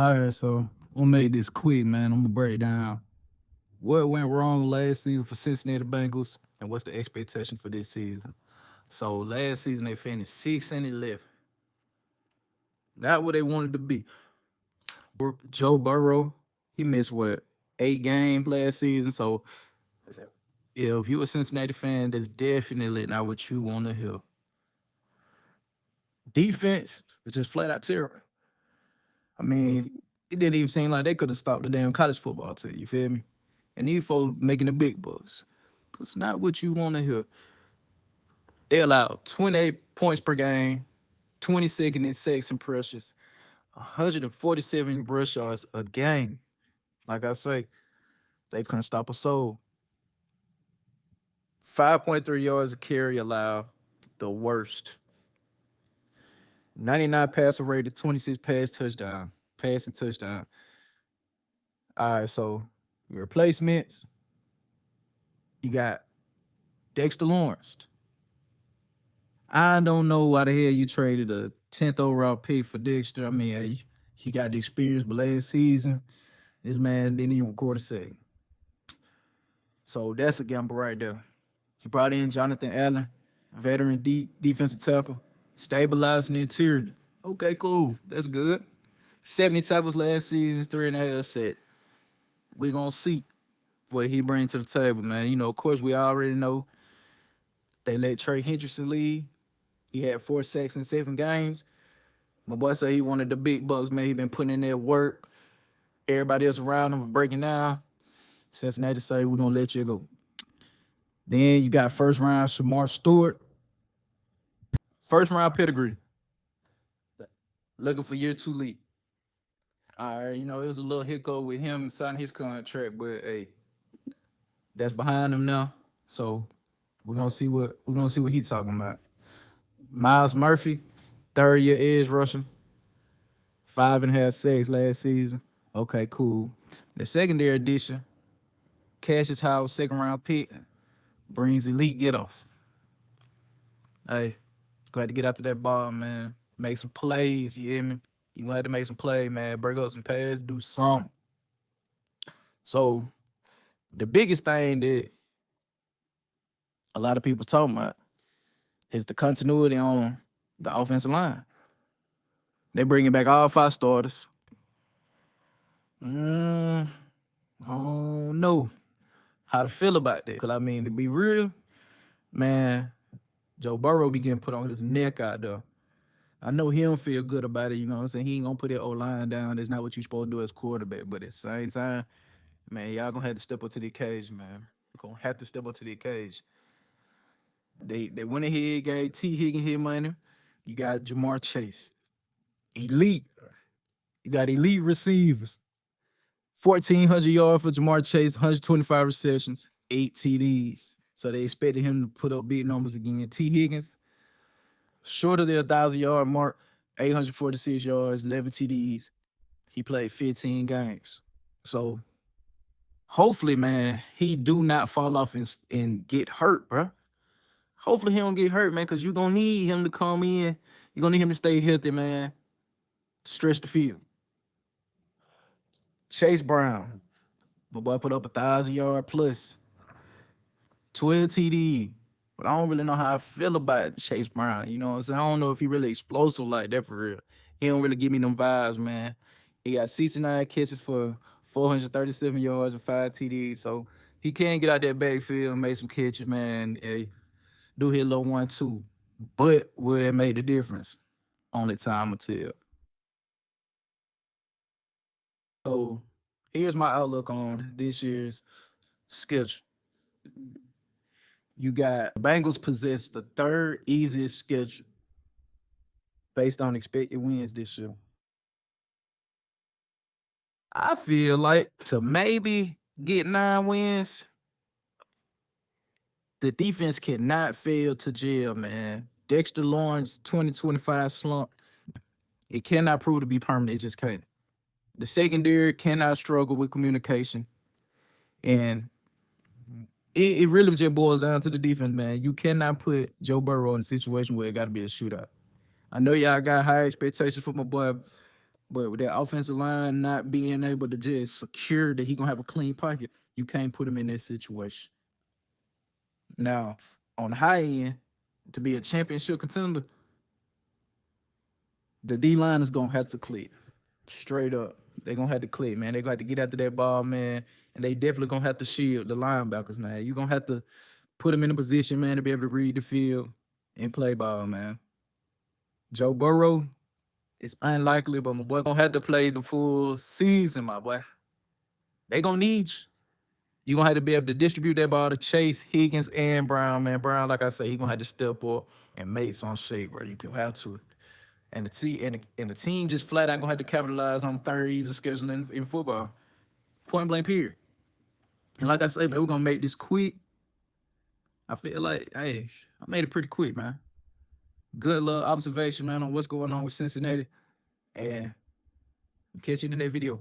All right, so I'm gonna make this quick, man. I'm gonna break down what went wrong last season for Cincinnati Bengals and what's the expectation for this season. So last season they finished 6-11. Not what they wanted to be. Joe Burrow, he missed what 8 games last season. So if you're a Cincinnati fan, that's definitely not what you want to hear. Defense was just flat out terrible. I mean, it didn't even seem like they could have stopped the damn college football team. You feel me? And these folks making the big bucks. It's not what you want to hear. They allowed 28 points per game, 22nd in sacks and pressures, 147 rush yards a game. Like I say, they couldn't stop a soul. 5.3 yards a carry allowed, the worst. 99 passer rated, 26 passing touchdown. All right, so replacements, you got Dexter Lawrence. I don't know why the hell you traded a 10th overall pick for Dexter. I mean, he got the experience, but last season, this man didn't even record a second. So that's a gamble right there. He brought in Jonathan Allen, veteran defensive tackle, stabilizing the interior. Okay, cool. That's good. 70 tackles last season, 3.5 set. We're going to see what he brings to the table, man. You know, of course, we already know they let Trey Hendrickson lead. He had 4 sacks in 7 games. My boy said he wanted the big bucks, man. He been putting in that work. Everybody else around him was breaking down. Cincinnati say, we're going to let you go. Then you got first round Shamar Stewart. First round pedigree. Looking for year 2 lead. All right, you know, it was a little hiccup with him signing his contract, but hey, that's behind him now. So we're gonna see what he's talking about. Miles Murphy, 3rd-year edge rusher, 5.5 sacks last season. Okay, cool. The secondary addition, Cassius Howard, 2nd-round pick, brings elite get-offs. Hey, glad to get after that ball, man. Make some plays, you hear me? You gonna have to make some plays, man. Break up some pads, do something. So the biggest thing that a lot of people talking about is the continuity on the offensive line. They bringing back all 5 starters. I don't know how to feel about that. Because, I mean, to be real, man, Joe Burrow be getting put on his neck out there. I know he don't feel good about it, you know what I'm saying? He ain't going to put that O-line down. That's not what you're supposed to do as quarterback. But at the same time, man, y'all going to have to step up to the occasion, man. You're going to have to step up to the occasion. They went ahead, gave T. Higgins his money. You got Jamar Chase. Elite. You got elite receivers. 1,400 yards for Jamar Chase, 125 receptions, 8 TDs. So they expected him to put up big numbers again. T. Higgins, short of the 1,000-yard mark, 846 yards, 11 TDs. He played 15 games. So hopefully, man, he do not fall off and get hurt, bro. Hopefully he don't get hurt, man, because you're going to need him to come in. You're going to need him to stay healthy, man. Stretch the field. Chase Brown. My boy put up 1,000-yard plus. 12 TD. But I don't really know how I feel about Chase Brown. You know what I'm saying? I don't know if he really explosive like that for real. He don't really give me them vibes, man. He got 69 catches for 437 yards and 5 TDs. So he can get out that backfield and make some catches, man. Hey, do his little 1-2. But will it make the difference? Only time will tell. So here's my outlook on this year's schedule. You got Bengals possess the 3rd easiest schedule based on expected wins this year. I feel like to maybe get 9 wins, the defense cannot fail to jail, man. Dexter Lawrence 2025 slump. It cannot prove to be permanent. It just can't. The secondary cannot struggle with communication. And it really just boils down to the defense, man. You cannot put Joe Burrow in a situation where it got to be a shootout. I know y'all got high expectations for my boy But with that offensive line not being able to just secure that he gonna have a clean pocket, you can't put him in that situation. Now, on the high end, to be a championship contender, the D line is gonna have to click. Straight up. They're gonna have to click, man. They got to get after that ball, man. And they definitely gonna have to shield the linebackers, man. You're gonna have to put them in a position, man, to be able to read the field and play ball, man. Joe Burrow, it's unlikely, but my boy gonna have to play the full season, my boy. They gonna need you. You gonna have to be able to distribute that ball to Chase, Higgins, and Brown, man. Brown, like I say, he gonna have to step up and make some shape, bro. You can have to. And the team just flat out gonna have to capitalize on third easy scheduling in football. Point blank period. And like I say, man, we're gonna make this quick. I feel like, hey, I made it pretty quick, man. Good little observation, man, on what's going on with Cincinnati. And catch you in that video.